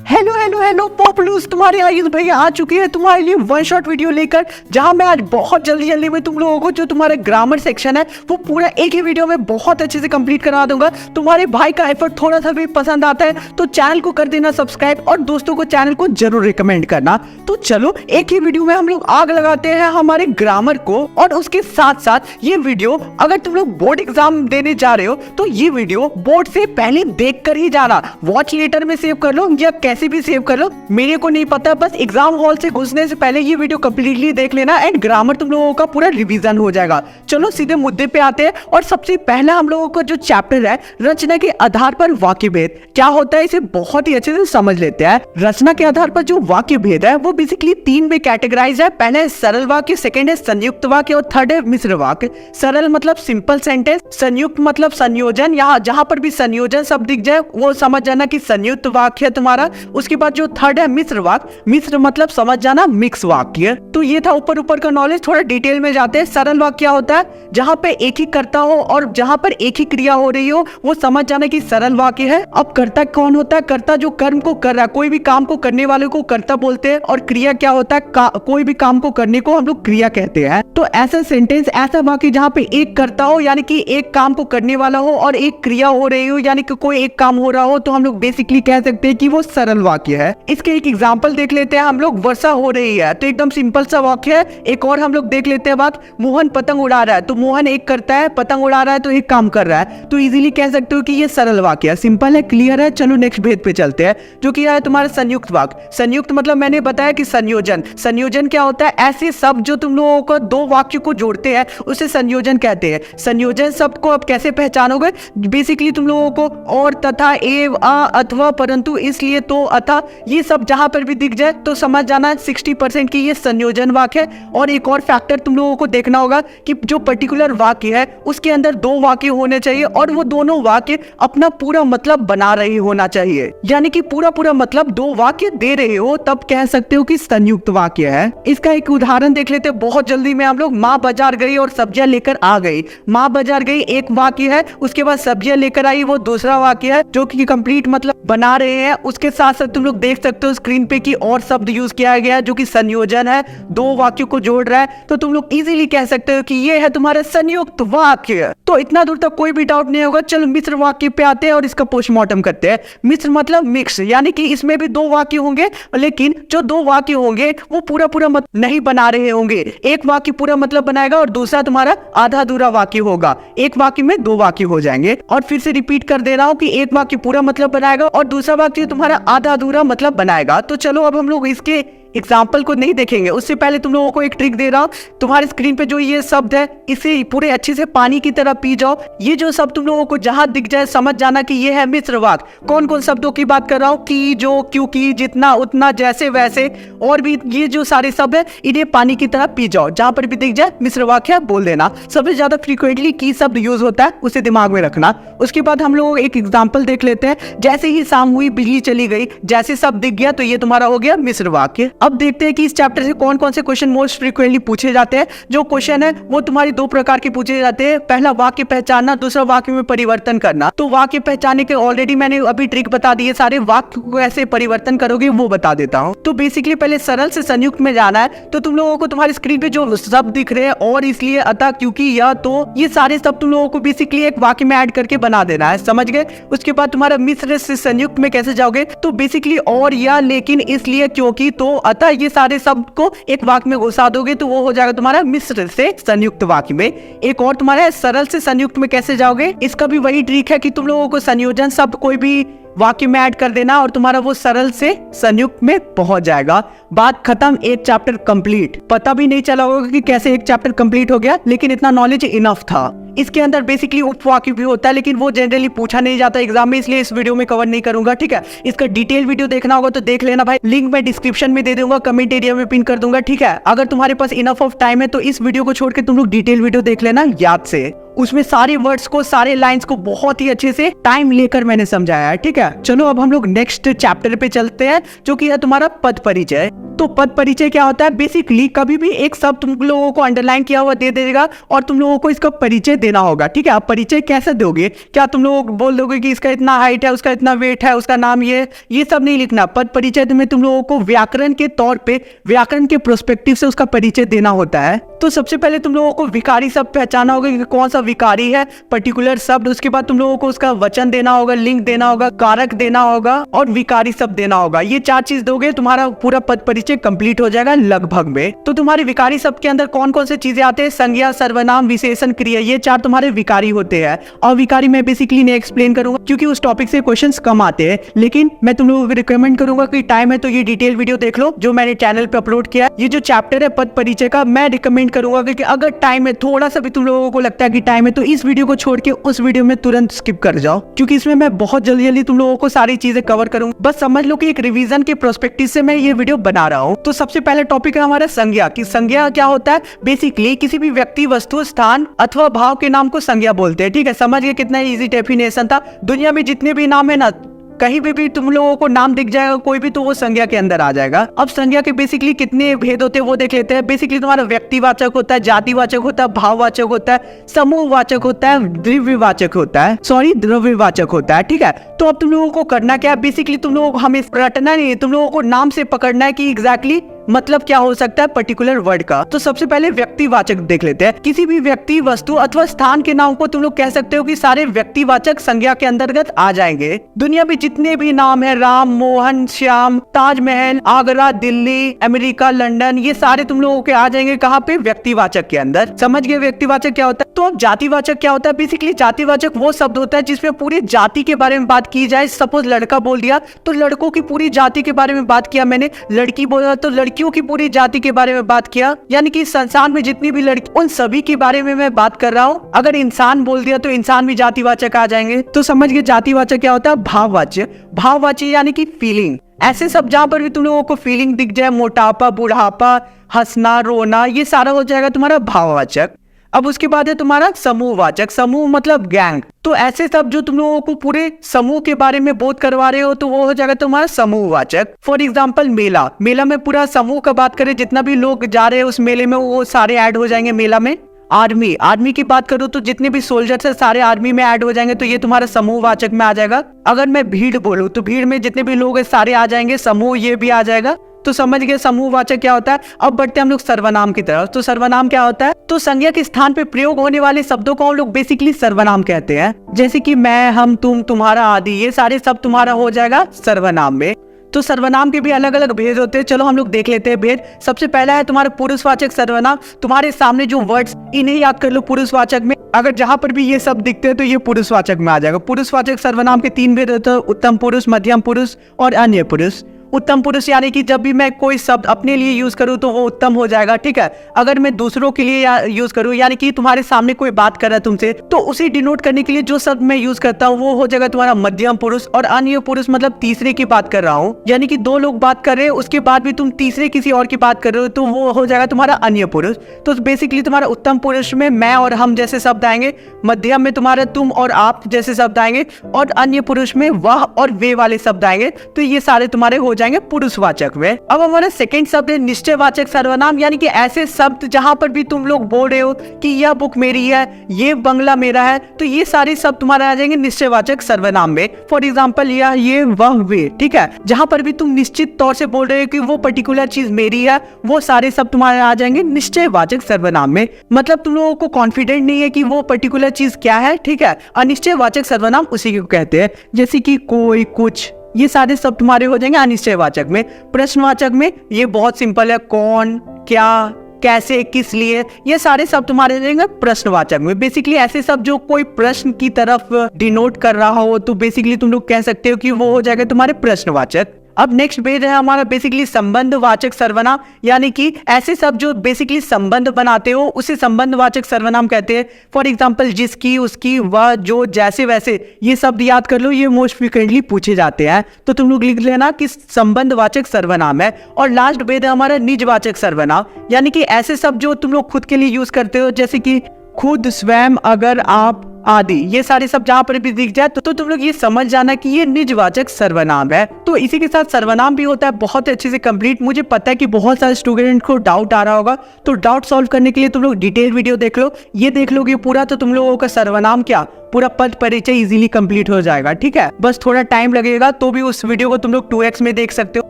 Hello hello hello पॉपुलर्स, तुम्हारे आयुष भैया आ चुके हैं तुम्हारे लिए वन शॉट वीडियो लेकर, जहां मैं आज बहुत जल्दी में तुम लोगों को जो तुम्हारा ग्रामर सेक्शन है वो पूरा एक ही वीडियो में बहुत अच्छे से कंप्लीट करा दूंगा। तुम्हारे भाई का एफर्ट थोड़ा सा भी पसंद आता है तो चैनल को कर देना सब्सक्राइब और दोस्तों को चैनल को जरूर रिकमेंड करना। तो चलो एक ही वीडियो में हम लोग आग लगाते हैं हमारे ग्रामर को। और उसके साथ साथ ये वीडियो अगर तुम लोग बोर्ड एग्जाम देने जा रहे हो तो ये वीडियो बोर्ड से पहले देख कर ही जाना। वॉच लेटर में सेव कर लो या कैसे भी सेव कर लो, मेरे को नहीं पता, बस एग्जाम हॉल से घुसने से पहले ये वीडियो कंप्लीटली देख लेना एंड ग्रामर तुम लोगों का पूरा रिवीजन हो जाएगा। चलो सीधे मुद्दे पे आते हैं और सबसे पहला हम लोगों का जो चैप्टर है रचना के आधार पर वाक्य भेद क्या होता है, इसे बहुत ही अच्छे से समझ लेते हैं। रचना के आधार पर जो वाक्य भेद है वो बेसिकली तीन में कैटेगराइज है। पहले है सरल वाक्य, सेकेंड है संयुक्त वाक्य और थर्ड है मिश्र वाक्य। सरल मतलब सिंपल सेंटेंस, संयुक्त मतलब संयोजन, यहाँ जहां पर भी संयोजन शब्द दिख जाए वो समझ जाना कि संयुक्त वाक्य है तुम्हारा। उसके बाद जो थर्ड है मिश्र वाक्य, मिश्र मतलब समझ जाना मिक्स वाक्य। तो ये था ऊपर ऊपर का नॉलेज, थोड़ा डिटेल में जाते हैं। सरल वाक्य क्या होता है, जहां पे एक ही कर्ता हो और जहां पर एक ही क्रिया हो रही हो वो समझ जाना कि सरल वाक्य है। अब कर्ता कौन होता है, कर्ता जो कर्म को कर रहा है, कोई भी काम को करने वाले को कर्ता बोलते हैं। और क्रिया क्या होता है, कोई भी काम को करने को हम लोग क्रिया कहते हैं। तो ऐसा सेंटेंस, ऐसा वाक्य जहाँ पे एक कर्ता हो यानी कि एक काम को करने वाला हो और एक क्रिया हो रही हो यानी कि कोई एक काम हो रहा हो, तो हम लोग बेसिकली कह सकते हैं कि वो सरल वाक्य है। इसके एक एग्जांपल देख लेते हैं हम लोग। वर्षा हो रही है तो एकदम सिंपल सा वाक्य है। एक और हम लोग देख लेते हैं बात, मोहन पतंग उड़ा रहा है तो मोहन एक करता है, पतंग उड़ा रहा है तो एक काम कर रहा है। तो इजीली कह सकते हो कि ये सरल वाक्य है, सिंपल है, क्लियर है। चलो नेक्स्ट भेद पे चलते हैं जो कि है तुम्हारा संयुक्त वाक्य। संयुक्त मतलब मैंने बताया कि संयोजन। संयोजन क्या होता है, ऐसे शब्द जो तुम लोगों को दो वाक्य को जोड़ते हैं उसे संयोजन कहते हैं। संयोजन शब्द को अब कैसे पहचानोगे, बेसिकली तुम लोगों को और, तथा, एव, आ, अथवा, परंतु, इसलिए, तो, अथा, ये सब जहां पर भी दिख जाए तो समझ जाना 60% की ये संयोजन वाक्य है। और एक और फैक्टर तुम लोगों को देखना होगा कि जो पर्टिकुलर वाक्य है उसके अंदर दो वाक्य होने चाहिए और वो दोनों वाक्य अपना पूरा मतलब बना रहे होना चाहिए, यानी कि पूरा मतलब दो वाक्य दे रहे हो, तब कह सकते हो कि संयुक्त वाक्य है। इसका एक उदाहरण देख लेते हैं बहुत जल्दी में हम लोग। माँ बाजार गई और सब्जियां लेकर आ गई। माँ बाजार गई एक वाक्य है, उसके बाद सब्जियां लेकर आई वो दूसरा वाक्य है जो कि कंप्लीट मतलब बना रहे हैं। उसके साथ साथ तुम लोग देख सकते हो स्क्रीन पे कि और शब्द यूज किया गया है जो कि संयोजन है, दो वाक्यों को जोड़ रहा है। तो तुम लोग इजीली कह सकते हो कि ये है तुम्हारा संयुक्त वाक्य। तो इतना दूर तक कोई भी डाउट नहीं होगा। चलो मिश्र वाक्य पे आते हैं और इसका पोस्टमार्टम करते हैं। मिश्र मतलब मिक्स, यानी कि इसमें भी दो वाक्य होंगे लेकिन जो दो वाक्य होंगे वो पूरा मतलब नहीं बना रहे होंगे। एक वाक्य पूरा मतलब बनाएगा और दूसरा तुम्हारा आधा अधूरा वाक्य होगा। एक वाक्य में दो वाक्य हो जाएंगे। और फिर से रिपीट कर दे रहा हूं कि एक वाक्य पूरा मतलब बनाएगा और दूसरा वाक्य तुम्हारा आधा अधूरा मतलब बनाएगा। तो चलो अब हम लोग इसके एग्जाम्पल को नहीं देखेंगे, उससे पहले तुम लोगों को एक ट्रिक दे रहा हूं। तुम्हारे स्क्रीन पे जो ये शब्द है इसे पूरे अच्छे से पानी की तरह पी जाओ। ये जो शब्द तुम लोगों को जहां दिख जाए समझ जाना कि ये है मिश्र वाक्य। कौन कौन शब्दों की बात कर रहा हूं, की, जो, क्योंकि, जितना, उतना, जैसे, वैसे और भी ये जो सारे शब्द है इन्हें पानी की तरह पी जाओ। जहां पर भी दिख जाए मिश्र वाक्य बोल देना। सबसे ज्यादा फ्रीक्वेंटली की शब्द यूज होता है उसे दिमाग में रखना। उसके बाद हम लोग एक एग्जाम्पल देख लेते हैं। जैसे ही शाम हुई बिजली चली गई, जैसे शब्द दिख गया तो ये तुम्हारा हो गया मिश्र वाक्य। अब देखते हैं कि इस चैप्टर से कौन कौन से क्वेश्चन मोस्ट फ्रीक्वेंटली पूछे जाते हैं। जो क्वेश्चन है वो तुम्हारी दो प्रकार के पूछे जाते हैं। पहला वाक्य पहचानना, दूसरा वाक्य में परिवर्तन करना। तो वाक्य पहचानने के ऑलरेडी मैंने अभी ट्रिक बता दी है, सारे वाक्य को कैसे परिवर्तन करोगे वो बता देता हूँ। तो बेसिकली पहले सरल से संयुक्त में जाना है। तो तुम लोगों को तुम्हारी स्क्रीन पे जो शब्द दिख रहे हैं, और, इसलिए, अतः, क्योंकि, यह, तो, ये सारे शब्द तुम लोगों को बेसिकली एक वाक्य में ऐड करके बना देना है, समझ गए। उसके बाद तुम्हारा मिश्र से संयुक्त में कैसे जाओगे, तो बेसिकली और, या, लेकिन, इसलिए, क्योंकि, तो, अतः, ये सारे शब्द को एक वाक्य में घुसा दोगे तो वो हो जाएगा तुम्हारा मिश्र से संयुक्त वाक्य में। एक और तुम्हारा सरल से संयुक्त में कैसे जाओगे, इसका भी वही ट्रिक है कि तुम लोगों को संयोजन शब्द कोई भी वाक्य में ऐड कर देना और तुम्हारा वो सरल से संयुक्त में पहुंच जाएगा। बात खत्म, एक चैप्टर कंप्लीट। पता भी नहीं चला होगा कि कैसे एक चैप्टर कंप्लीट हो गया, लेकिन इतना नॉलेज इनफ था। इसके अंदर बेसिकली उपवाक्य भी होता है लेकिन वो जनरली पूछा नहीं जाता एग्जाम में, इसलिए इस वीडियो में कवर नहीं करूंगा, ठीक है। इसका डिटेल वीडियो देखना होगा तो देख लेना भाई, लिंक मैं डिस्क्रिप्शन में दे दूंगा, कमेंट एरिया में पिन कर दूंगा, ठीक है। अगर तुम्हारे पास इनफ ऑफ टाइम है तो इस वीडियो को छोड़ के तुम लोग डिटेल वीडियो देख लेना याद से। उसमें सारे वर्ड्स को, सारे लाइंस को बहुत ही अच्छे से टाइम लेकर मैंने समझाया है, ठीक है। चलो अब हम लोग नेक्स्ट चैप्टर पे चलते हैं जो कि है तुम्हारा पद परिचय। तो पद परिचय क्या होता है? बेसिकली कभी भी एक शब्द तुम लोगों को अंडरलाइन किया हुआ दे देगा और तुम लोगों को इसका परिचय देना होगा, ठीक है। आप परिचय कैसे दोगे? क्या तुम लोग बोल दोगे कि इसका इतना हाइट है, उसका इतना वेट है, उसका नाम ये सब नहीं लिखना। पद परिचय में तुम लोगों को व्याकरण के तौर पे, व्याकरण के प्रोस्पेक्टिव से उसका परिचय देना होता है। तो सबसे पहले तुम लोगों को विकारी शब्द पहचाना होगा कि कौन सा विकारी है, पर्टिकुलर शब्द। उसके बाद तुम लोगों को उसका वचन देना होगा, लिंग देना होगा, कारक देना होगा और विकारी शब्द देना होगा। ये 4 चीज दोगे, तुम्हारा पूरा पद परिचय कंप्लीट हो जाएगा लगभग में। तो तुम्हारे विकारी शब्द के अंदर कौन कौन से चीजें आते हैं? संज्ञा, सर्वनाम, विशेषण, क्रिया, ये 4 तुम्हारे विकारी होते हैं। और विकारी मैं बेसिकली नहीं एक्सप्लेन करूंगा क्योंकि उस टॉपिक से क्वेश्चंस कम आते हैं, लेकिन मैं तुम लोगों को रिकमेंड करूंगा कि टाइम है तो ये डिटेल वीडियो देख लो जो मैंने चैनल पे अपलोड किया है। ये जो चैप्टर है पद परिचय का, मैं रिकमेंड करूंगा कि अगर टाइम है, थोड़ा सा भी तुम लोगों को लगता है कि टाइम है, तो इस वीडियो को छोड़ के उस वीडियो में तुरंत स्किप कर जाओ, क्योंकि इसमें मैं बहुत जल्दी तुम लोगों को सारी चीजें कवर करूंगा। बस समझ लो कि एक रिवीजन के प्रोस्पेक्टिव से मैं ये वीडियो बना रहा हूँ। तो सबसे पहले टॉपिक है हमारा संज्ञा। कि संज्ञा क्या होता है? बेसिकली किसी भी व्यक्ति, वस्तु, स्थान अथवा भाव के नाम को संज्ञा बोलते हैं, ठीक है। समझ गए कितना इजी डेफिनेशन था? दुनिया में जितने भी नाम है ना, कहीं भी तुम लोगों को नाम दिख जाएगा कोई भी, तो वो संज्ञा के अंदर आ जाएगा। अब संज्ञा के बेसिकली कितने भेद होते हैं वो देख लेते हैं। बेसिकली तुम्हारा व्यक्तिवाचक होता है, जातिवाचक होता है, भाववाचक होता है, समूहवाचक होता है, द्रव्यवाचक होता है, द्रव्यवाचक होता है, ठीक है। तो अब तुम लोगों को करना क्या है? बेसिकली तुम लोगों को हमें रटना नहीं है, तुम लोगों को नाम से पकड़ना है कि एग्जैक्टली मतलब क्या हो सकता है पर्टिकुलर वर्ड का। तो सबसे पहले व्यक्तिवाचक देख लेते हैं। किसी भी व्यक्ति, वस्तु अथवा स्थान के नाम को तुम लोग कह सकते हो कि सारे व्यक्तिवाचक संज्ञा के अंतर्गत आ जाएंगे। दुनिया में जितने भी नाम है, राम, मोहन, श्याम, ताजमहल, आगरा, दिल्ली, अमेरिका, लंदन, ये सारे तुम लोगों के आ जाएंगे कहाँ पे? व्यक्तिवाचक के अंदर। समझ गए व्यक्तिवाचक क्या होता है? तो अब जातिवाचक क्या होता है? बेसिकली जातिवाचक वो शब्द होता है जिसमें पूरी जाति के बारे में बात की जाए। सपोज लड़का बोल दिया तो लड़कों की पूरी जाति के बारे में बात किया मैंने, लड़की बोला तो लड़कियों की पूरी जाति के बारे में बात किया, यानी कि संसार में जितनी भी लड़की, उन सभी के बारे में मैं बात कर रहा हूँ। अगर इंसान बोल दिया तो इंसान भी जातिवाचक आ जाएंगे। तो समझ गए जातिवाचक क्या होता है? भाववाच्य। भाववाच्य यानी कि फीलिंग। ऐसे सब जहां पर भी तुम लोगों को फीलिंग दिख जाए, मोटापा, बुढ़ापा, हंसना, रोना, ये सारा हो जाएगा तुम्हारा भाववाचक। अब उसके बाद है तुम्हारा समूहवाचक। समूह मतलब गैंग। तो ऐसे सब जो तुम लोगों को पूरे समूह के बारे में बोध करवा रहे हो तो वो हो जाएगा तुम्हारा समूहवाचक। फॉर एग्जांपल मेला। मेला में पूरा समूह का बात करें, जितना भी लोग जा रहे हैं उस मेले में वो सारे ऐड हो जाएंगे मेला में। आर्मी। आर्मी की बात करूं तो जितने भी सोल्जर्स है सारे आर्मी में ऐड हो जाएंगे, तो ये तुम्हारा समूहवाचक में आ जाएगा। अगर मैं भीड़ बोलूं तो भीड़ में जितने भी लोग हैं सारे आ जाएंगे, समूह ये भी आ जाएगा। तो समझ गए समूहवाचक क्या होता है। अब बढ़ते हैं हम लोग सर्वनाम की तरफ। तो सर्वनाम क्या होता है? तो संज्ञा के स्थान पे प्रयोग होने वाले शब्दों को हम लोग बेसिकली सर्वनाम कहते हैं। जैसे कि मैं, हम, तुम, तुम्हारा आदि, ये सारे सब तुम्हारा हो जाएगा सर्वनाम में। तो सर्वनाम के भी अलग अलग भेद होते हैं, चलो हम लोग देख लेते हैं भेद। सबसे पहला है तुम्हारा पुरुषवाचक सर्वनाम। तुम्हारे सामने जो वर्ड्स, इन्हें याद कर लो पुरुषवाचक में। अगर जहां पर भी ये सब दिखते हैं तो ये पुरुषवाचक में आ जाएगा। पुरुषवाचक सर्वनाम के 3 भेद होते हैं, उत्तम पुरुष, मध्यम पुरुष और अन्य पुरुष। उत्तम पुरुष यानी कि जब भी मैं कोई शब्द अपने लिए यूज करूं तो वो उत्तम हो जाएगा, ठीक है। अगर मैं दूसरों के लिए यूज करूं, यानी कि तुम्हारे सामने कोई बात कर रहा है तुमसे, तो उसे डिनोट करने के लिए जो शब्द मैं यूज करता हूं वो हो जाएगा तुम्हारा मध्यम पुरुष। और अन्य पुरुष मतलब तीसरे की बात कर रहा हूं, यानी कि 2 लोग बात कर रहे हैं उसके बाद भी तुम तीसरे किसी और की बात कर रहे हो तो वो हो जाएगा तुम्हारा अन्य पुरुष। तो बेसिकली तुम्हारा उत्तम पुरुष में मैं और हम जैसे शब्द आएंगे, मध्यम में तुम्हारा तुम और आप जैसे शब्द आएंगे, और अन्य पुरुष में वह और वे वाले शब्द आएंगे। तो ये सारे तुम्हारे हो जाएंगे पुरुषवाचक में। अब हमारा सेकंड शब्द है निश्चयवाचक सर्वनाम, यानी कि ऐसे शब्द जहां पर भी तुम लोग बोल रहे हो कि यह बुक मेरी है, ये बंगला मेरा है, तो ये सारे शब्द तुम्हारे आ जाएंगे निश्चयवाचक सर्वनाम में। फॉर एग्जांपल यह, ये, वह, वे, ठीक है। जहां पर भी तुम निश्चित तौर से बोल रहे हो कि वो पर्टिकुलर चीज मेरी है, वो सारे शब्द तुम्हारे आ जाएंगे निश्चयवाचक सर्वनाम में। मतलब तुम लोगों को कॉन्फिडेंट नहीं है कि वो पर्टिकुलर चीज क्या है, ठीक है। अनिश्चयवाचक सर्वनाम उसी को कहते हैं, जैसे कि कोई, कुछ, ये सारे शब्द तुम्हारे हो जाएंगे अनिश्चयवाचक में। प्रश्नवाचक में ये बहुत सिंपल है, कौन, क्या, कैसे, किस लिए, ये सारे शब्द तुम्हारे रहेंगे प्रश्नवाचक में। बेसिकली ऐसे शब्द जो कोई प्रश्न की तरफ डिनोट कर रहा हो तो बेसिकली तुम लोग कह सकते हो कि वो हो जाएगा तुम्हारे प्रश्नवाचक। अब नेक्स्ट भेद है हमारा बेसिकली संबंधवाचक सर्वनाम, यानी कि ऐसे शब्द जो बेसिकली संबंध बनाते हो उसे संबंधवाचक सर्वनाम कहते हैं। फॉर एग्जांपल जिसकी, उसकी, वह, जो, जैसे, वैसे, ये शब्द याद कर लो, ये मोस्ट फ्रीक्वेंटली पूछे जाते हैं, तो तुम लोग लिख लेना कि संबंधवाचक सर्वनाम है। और लास्ट भेद है हमारा निजवाचक सर्वनाम, यानी कि ऐसे शब्द जो तुम लोग खुद के लिए यूज करते हो, जैसे कि खुद, स्वयं, अगर, आप, आदि, ये सारे सब जहाँ पर भी दिख जाए तो तुम लोग ये समझ जाना कि ये निजवाचक सर्वनाम है। तो इसी के साथ सर्वनाम भी होता है बहुत अच्छे से कंप्लीट। मुझे पता है कि बहुत सारे स्टूडेंट को डाउट आ रहा होगा, तो डाउट सॉल्व करने के लिए तुम लोग डिटेल वीडियो देख लो। ये देख लोगे पूरा तो तुम लोगों का सर्वनाम क्या पूरा पद परिचय इजीली कंप्लीट हो जाएगा। ठीक है, बस थोड़ा टाइम लगेगा, तो भी उस वीडियो को तुम लोग 2x में देख सकते हो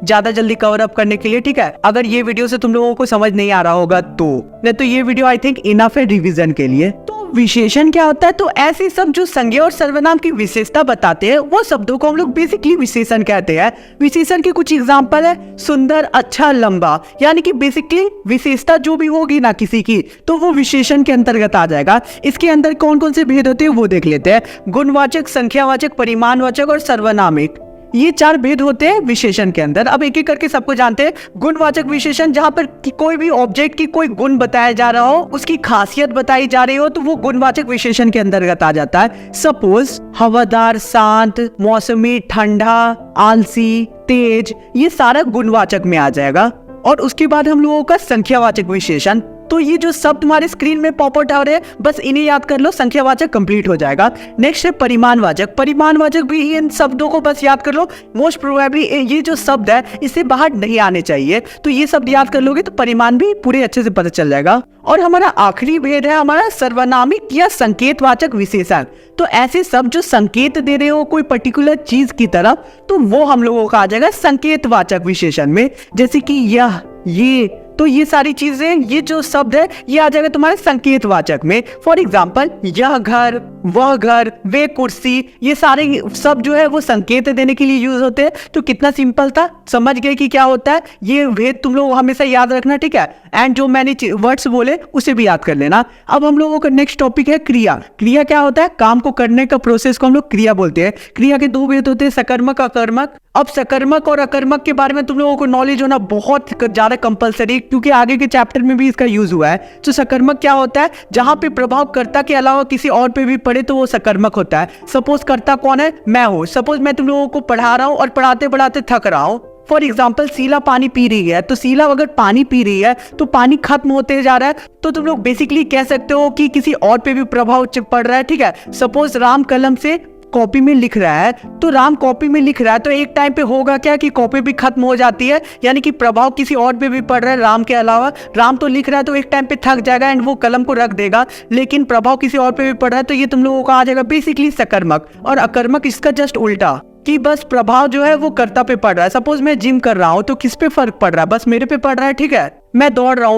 ज्यादा जल्दी कवर अप करने के लिए। ठीक है, अगर ये वीडियो से तुम लोगों को समझ नहीं आ रहा होगा तो नहीं, तो ये वीडियो आई थिंक इनफ है रिवीजन के लिए। तो विशेषण क्या होता है? तो ऐसे सब जो संज्ञा और सर्वनाम की विशेषता बताते हैं वो शब्दों को हम लोग बेसिकली विशेषण कहते हैं। विशेषण के कुछ एग्जांपल है सुंदर, अच्छा, लंबा, यानी कि बेसिकली विशेषता जो भी होगी ना किसी की तो वो विशेषण के अंतर्गत आ जाएगा। इसके अंदर कौन कौन से भेद होते हैं वो देख लेते हैं। गुणवाचक, संख्यावाचक, परिमाणवाचक और सर्वनामिक, ये 4 भेद होते हैं विशेषण के अंदर। अब एक एक करके सबको जानते हैं। गुणवाचक विशेषण, जहां पर कोई भी ऑब्जेक्ट की कोई गुण बताया जा रहा हो, उसकी खासियत बताई जा रही हो, तो वो गुणवाचक विशेषण के अंतर्गत आ जाता है। सपोज हवादार, शांत, मौसमी, ठंडा, आलसी, तेज, ये सारा गुणवाचक में आ जाएगा। और उसके बाद हम लोगों का संख्यावाचक विशेषण, तो ये जो शब्द तुम्हारे स्क्रीन में पॉप आउट हो रहे हैं बस इन्हें याद कर लो, संख्यावाचक कंप्लीट हो जाएगा। नेक्स्ट है परिमाणवाचक। परिमाणवाचक भी इन शब्दों को बस याद कर लो। मोस्ट प्रोबेबली ये जो शब्द है इससे बाहर नहीं आने चाहिए, तो ये शब्द याद कर लोगे तो परिमाण भी पूरे अच्छे से पता चल जाएगा। और हमारा आखिरी भेद है हमारा सर्वनामिक या संकेतवाचक विशेषण। तो ऐसे शब्द जो संकेत दे रहे हो कोई पर्टिकुलर चीज की तरफ, तो वो हम लोगों का आ जाएगा संकेतवाचक विशेषण में। जैसे कि यह, ये, तो ये सारी चीजें, ये जो शब्द है ये आ जाएगा तुम्हारे संकेतवाचक में। फॉर एग्जाम्पल यह घर, वह घर, वे कुर्सी, ये सारे शब्द जो है वो संकेत देने के लिए यूज होते हैं। तो कितना सिंपल था, समझ गए कि क्या होता है। ये भेद तुम लोग हमेशा याद रखना, ठीक है। एंड जो मैंने वर्ड्स बोले उसे भी याद कर लेना। अब हम लोगों का नेक्स्ट टॉपिक है क्रिया। क्रिया क्या होता है? काम को करने का प्रोसेस को हम लोग क्रिया बोलते हैं। क्रिया के 2 भेद होते हैं, सकर्मक, अकर्मक। अब सकर्मक और अकर्मक के बारे में तुम लोगों को नॉलेज होना बहुत ज्यादा कंपलसरी, क्योंकि आगे के चैप्टर में भी इसका यूज हुआ है। तो सकर्मक क्या होता है? जहां पे प्रभाव कर्ता के अलावा किसी और पे भी पड़े तो वो सकर्मक होता है। सपोज कर्ता कौन है? मैं हूं। सपोज मैं तुम लोगों को पढ़ा रहा हूं और पढ़ाते पढ़ाते थक रहा हूं। फॉर एग्जाम्पल शीला पानी पी रही है, तो शीला अगर पानी पी रही है तो पानी खत्म होते जा रहा है, तो तुम लोग बेसिकली कह सकते हो कि किसी और पे भी प्रभाव पड़ रहा है। ठीक है, सपोज राम कलम से कॉपी में लिख रहा है, तो राम कॉपी में लिख रहा है तो एक टाइम पे होगा क्या कि कॉपी भी खत्म हो जाती है, यानी कि प्रभाव किसी और पे भी पड़ रहा है राम के अलावा। राम तो लिख रहा है तो एक टाइम पे थक जाएगा एंड वो कलम को रख देगा, लेकिन प्रभाव किसी और पे भी पड़ रहा है, तो ये तुम लोगों का आ जाएगा बेसिकली सकर्मक। और अकर्मक इसका जस्ट उल्टा, कि बस प्रभाव जो है वो कर्ता पे पड़ रहा है। सपोज मैं जिम कर रहा हूँ तो किस पे फर्क पड़ रहा है? बस मेरे पे पड़ रहा है। ठीक है, मैं दौड़ रहा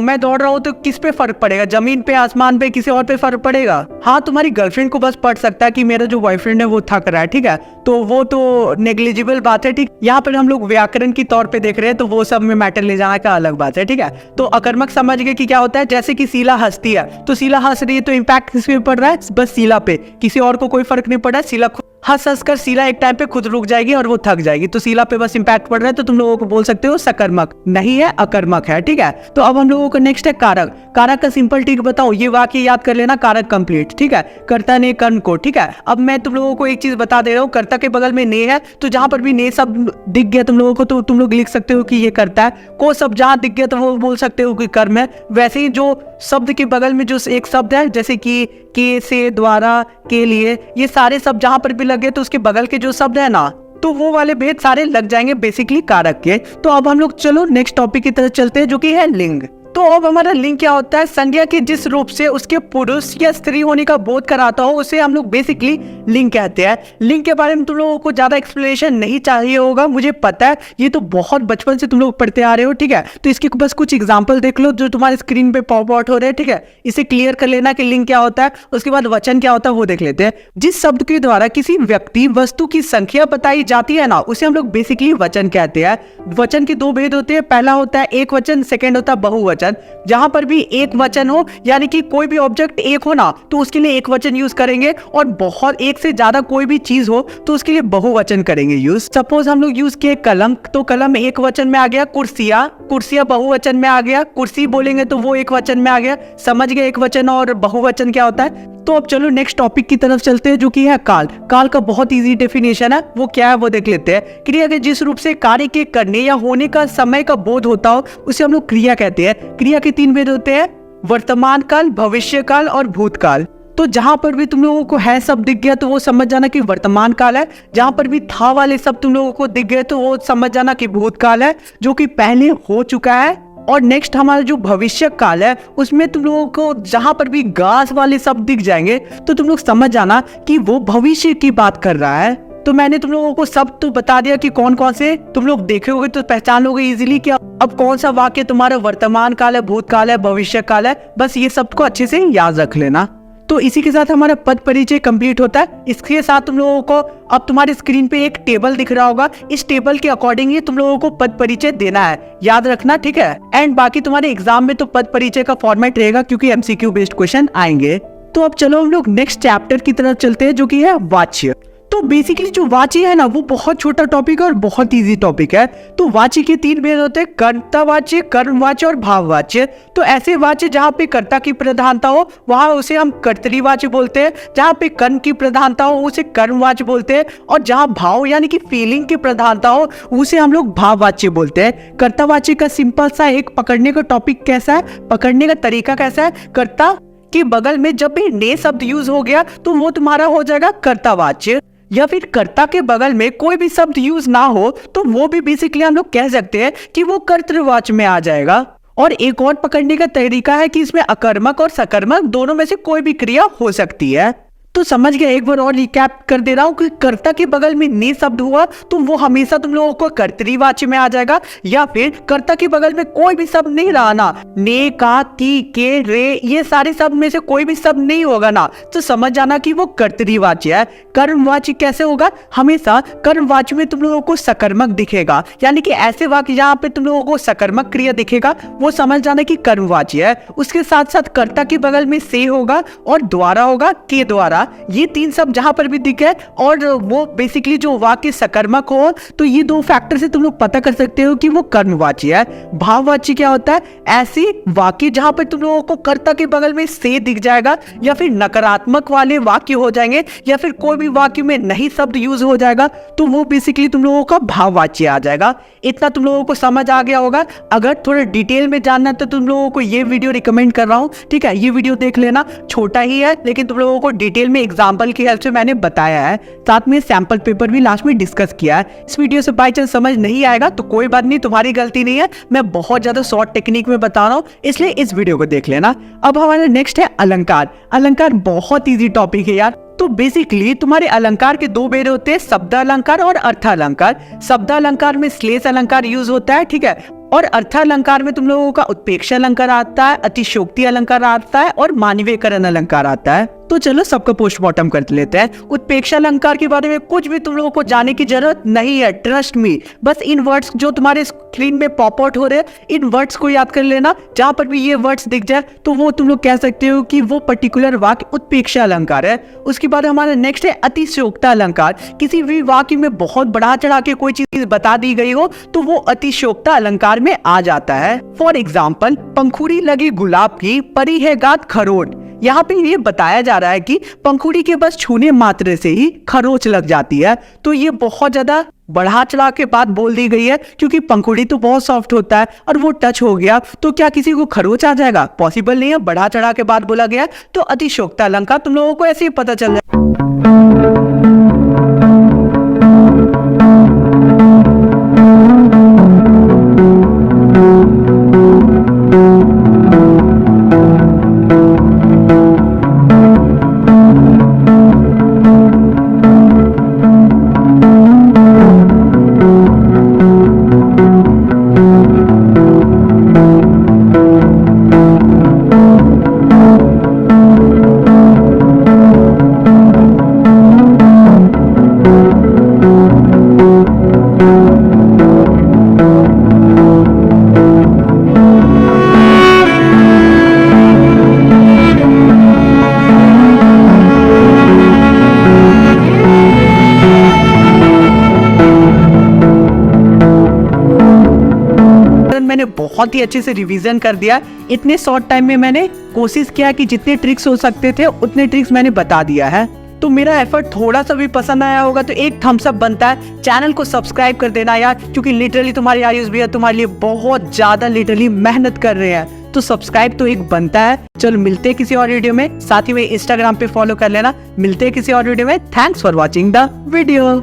हूँ तो किस पे फर्क पड़ेगा? जमीन पे, आसमान पे, किसी और पे फर्क पड़ेगा? हाँ, तुम्हारी गर्लफ्रेंड को बस पड़ सकता है कि मेरा जो बॉयफ्रेंड है वो थक रहा है। ठीक है, तो वो तो नेग्लिजिबल बात है। ठीक, यहाँ पर हम लोग व्याकरण की तौर पे देख रहे हैं, तो वो सब में मैटर ले जाने का अलग बात है। ठीक है, तो अकर्मक समझ गए कि क्या होता है। जैसे कि शीला हंसती है, तो शीला हंस रही है तो इम्पैक्ट किस पे पड़ रहा है? बस शीला पे, किसी और को कोई फर्क नहीं पड़ रहा है। शीला हंस कर शीला एक टाइम पे खुद रुक जाएगी और वो थक जाएगी, तो शीला पे बस इंपैक्ट पड़ रहा है, तो तुम लोगों को बोल सकते हो सकर्मक नहीं है, अकर्मक है। ठीक है, तो अब हम लोगों को नेक्स्ट है कारक। कारक का सिंपल ट्रिक बताऊं, ये वाक्य याद कर लेना, कारक कंप्लीट। ठीक है, कर्ता ने कर्म को। ठीक है, अब मैं तुम लोगों को एक चीज बता दे रहा हूँ, कर्ता के बगल में ने है, तो जहां पर भी ने शब्द दिख गया तुम लोगों को तो तुम लोग लिख सकते हो कि ये कर्ता है। को शब्द जहां दिख गया तो वो बोल सकते हो कि कर्म है। वैसे ही जो शब्द के बगल में जो एक शब्द है, जैसे कि के, से, द्वारा, के लिए, ये सारे शब्द जहां पर भी लगे तो उसके बगल के जो शब्द है ना, तो वो वाले भेद सारे लग जाएंगे बेसिकली कारक के। तो अब हम लोग चलो नेक्स्ट टॉपिक की तरफ चलते हैं, जो कि है लिंग। तो अब हमारा लिंग क्या होता है? संज्ञा के जिस रूप से उसके पुरुष या स्त्री होने का बोध कराता हो उसे हम लोग बेसिकली लिंग कहते हैं। लिंग के बारे में तुम लोगों को ज्यादा एक्सप्लेनेशन नहीं चाहिए होगा, मुझे पता है, ये तो बहुत बचपन से तुम लोग पढ़ते आ रहे हो। ठीक है, तो इसके बस कुछ एग्जाम्पल देख लो जो तुम्हारे स्क्रीन पे पॉप आउट हो रहे हैं। ठीक है, इसे क्लियर कर लेना कि लिंग क्या होता है। उसके बाद वचन क्या होता है वो देख लेते हैं। जिस शब्द के द्वारा किसी व्यक्ति वस्तु की संख्या बताई जाती है ना, उसे हम लोग बेसिकली वचन कहते हैं। वचन के 2 भेद होते हैं, पहला होता है एक वचन, सेकेंड होता है बहुवचन। जहां पर भी एक वचन हो, यानी कि कोई भी ऑब्जेक्ट एक हो ना, तो उसके लिए एक वचन यूज करेंगे, और बहुत एक से ज्यादा कोई भी चीज हो तो उसके लिए बहुवचन करेंगे यूज। सपोज हम लोग यूज किए कलम, तो कलम एक वचन में आ गया। कुर्सियां, कुर्सियां बहुवचन में आ गया। कुर्सी बोलेंगे तो वो एक वचन में आ गया। समझ गए एक वचन और बहुवचन क्या होता है। तो अब चलो नेक्स्ट टॉपिक की तरफ चलते हैं, जो कि है काल। काल का बहुत इजी डेफिनेशन है, वो क्या है वो देख लेते हैं। क्रिया के जिस रूप से कार्य के करने या होने का समय का बोध होता हो उसे हम लोग क्रिया कहते हैं। क्रिया के 3 भेद होते हैं, वर्तमान काल, भविष्य काल और भूतकाल। तो जहां पर भी तुम लोगों को है शब्द दिख गया तो वो समझ जाना कि वर्तमान काल है, जहां पर भी था वाले शब्द तुम लोगों को दिख गए तो वो समझ जाना कि भूतकाल है जो कि पहले हो चुका है। और नेक्स्ट हमारा जो भविष्य काल है उसमें तुम लोगों को जहां पर भी घास वाले शब्द दिख जाएंगे तो तुम लोग समझ जाना कि वो भविष्य की बात कर रहा है। तो मैंने तुम लोगों को सब तो बता दिया कि कौन कौन से तुम लोग देखे होगे तो पहचान लोगे इजीली कि अब कौन सा वाक्य तुम्हारा वर्तमान काल है, भूतकाल है, भविष्य काल है। बस ये सबको अच्छे से याद रख लेना। तो इसी के साथ हमारा पद परिचय कंप्लीट होता है। इसके साथ तुम लोगों को अब तुम्हारे स्क्रीन पे एक टेबल दिख रहा होगा, इस टेबल के अकॉर्डिंग ही तुम लोगों को पद परिचय देना है, याद रखना, ठीक है। एंड बाकी तुम्हारे एग्जाम में तो पद परिचय का फॉर्मेट रहेगा क्योंकि एमसीक्यू बेस्ड क्वेश्चन आएंगे। तो अब चलो हम लोग नेक्स्ट चैप्टर की तरफ चलते हैं जो कि है वाच्य। तो बेसिकली जो वाच्य है ना वो बहुत छोटा टॉपिक है और बहुत इजी टॉपिक है। तो वाच्य के 3 भेद होते हैं, कर्तावाच्य, कर्मवाच्य और भाववाच्य। तो ऐसे वाच्य जहाँ पे कर्ता की प्रधानता हो वहां उसे हम कर्तरीवाच्य बोलते हैं, जहाँ पे कर्म की प्रधानता हो उसे कर्मवाच्य बोलते हैं, और जहाँ भाव यानी कि फीलिंग की प्रधानता हो उसे हम लोग भाववाच्य बोलते हैं। कर्तावाच्य का सिंपल सा एक पकड़ने का टॉपिक कैसा है, पकड़ने का तरीका कैसा है, कर्ता के बगल में जब भी ने शब्द यूज हो गया तो वो तुम्हारा हो जाएगा कर्तावाच्य, या फिर कर्ता के बगल में कोई भी शब्द यूज ना हो तो वो भी बेसिकली हम लोग कह सकते हैं कि वो कर्तृवाच्य में आ जाएगा। और एक और पकड़ने का तरीका है कि इसमें अकर्मक और सकर्मक दोनों में से कोई भी क्रिया हो सकती है। तो समझ गया, एक बार और रिकैप कर दे रहा हूं कि कर्ता के बगल में ने शब्द हुआ तो वो हमेशा तुम लोगों को कर्तरीवाच्य में आ जाएगा, या फिर कर्ता के बगल में कोई भी शब्द नहीं रहा ना, ने, का, की, के, रे, ये सारे शब्द में से कोई भी शब्द नहीं होगा ना, तो समझ जाना कि वो कर्तरीवाच्य है। कर्मवाच्य कैसे होगा, हमेशा कर्मवाच्य में तुम लोगों को सकर्मक दिखेगा, यानी कि ऐसे वाक्य जहाँ पे तुम लोगों को सकर्मक क्रिया दिखेगा वो समझ जाना कि कर्मवाच्य है। उसके साथ साथ कर्ता के बगल में से होगा और द्वारा होगा, के द्वारा, ये 3 शब्द जहां पर भी दिखे और वो बेसिकली जो वाक्य सकर्मक हो तो ये 2 फैक्टर से तुम लोग पता कर सकते हो कि वो कर्मवाच्य है। भाववाच्य क्या होता है, ऐसे वाक्य जहां पर तुम लोगों को कर्ता के बगल में से दिख जाएगा, या फिर नकारात्मक वाले वाक्य हो जाएंगे, या फिर कोई भी वाक्य में नहीं शब्द यूज हो जाएगा तो वो बेसिकली तुम लोगों का भाववाच्य आ जाएगा। इतना तुम लोगों को समझ आ गया होगा। अगर थोड़ा डिटेल में जानना है तो तुम लोगों को ये वीडियो रिकमेंड कर रहा हूं, ठीक है, ये वीडियो देख लेना, छोटा ही है लेकिन तुम लोगों को डिटेल में एग्जाम्पल की हेल्प से मैंने बताया है, साथ में सैंपल पेपर भी लास्ट में डिस्कस किया है। इस वीडियो से बाय चांस समझ नहीं आएगा तो कोई बात नहीं, तुम्हारी गलती नहीं है, मैं बहुत ज्यादा शॉर्ट टेक्निक में बता रहा हूँ, इसलिए इस वीडियो को देख लेना। अब हमारा नेक्स्ट है अलंकार। अलंकार बहुत इजी टॉपिक है यार। तो बेसिकली तुम्हारे अलंकार के 2 भेद होते हैं, शब्द अलंकार और अर्थ अलंकार। शब्द अलंकार में श्लेष अलंकार यूज होता है, ठीक है, और अर्थ अलंकार में तुम लोगों का उत्प्रेक्षा अलंकार आता है, अतिशयोक्ति अलंकार आता है और मानवीयकरण अलंकार आता है। तो चलो सबका पोस्टमार्टम कर लेते हैं। उत्प्रेक्षा अलंकार के बारे में कुछ भी तुम लोगों को जानने की जरूरत नहीं है, ट्रस्ट मी। बस इन वर्ड्स जो तुम्हारे स्क्रीन में पॉप आउट हो रहे हैं इन वर्ड्स को याद कर लेना। जहां पर भी ये वर्ड्स दिख जाए तो वो तुम लोग कह सकते हो कि वो पर्टिकुलर वाक्य उत्प्रेक्षा अलंकार है। उसके बाद हमारा नेक्स्ट है अतिशयोक्ता अलंकार। किसी भी वाक्य में बहुत बढ़ा चढ़ा के कोई चीज बता दी गई हो तो वो अतिशयोक्ता अलंकार में आ जाता है। फॉर एग्जाम्पल, पंखुड़ी लगी गुलाब की, परी है गात खरोट। यहाँ पे ये बताया जा रहा है कि पंखुड़ी के बस छूने मात्र से ही खरोच लग जाती है। तो ये बहुत ज्यादा बढ़ा चढ़ा के बात बोल दी गई है, क्योंकि पंखुड़ी तो बहुत सॉफ्ट होता है और वो टच हो गया तो क्या किसी को खरोच आ जाएगा, पॉसिबल नहीं है। बढ़ा चढ़ा के बात बोला गया तो अतिशयोक्ता अलंकार तुम लोगों को ऐसे ही पता चल जाए। मैंने बहुत ही अच्छे से रिवीजन कर दिया। इतने शॉर्ट टाइम में मैंने कोशिश किया कि जितने ट्रिक्स हो सकते थे उतने ट्रिक्स मैंने बता दिया है। तो मेरा एफर्ट थोड़ा सा भी पसंद आया होगा तो एक थम्स अप बनता है। चैनल को सब्सक्राइब कर देना यार, क्योंकि लिटरली तुम्हारे आयुष भैया तुम्हारे लिए बहुत ज्यादा लिटरली मेहनत कर रहे हैं। तो सब्सक्राइब तो एक बनता है। चलो मिलते हैं किसी और वीडियो में, साथ ही में इंस्टाग्राम पे फॉलो कर लेना। मिलते हैं किसी और वीडियो में। Thanks for watching the video.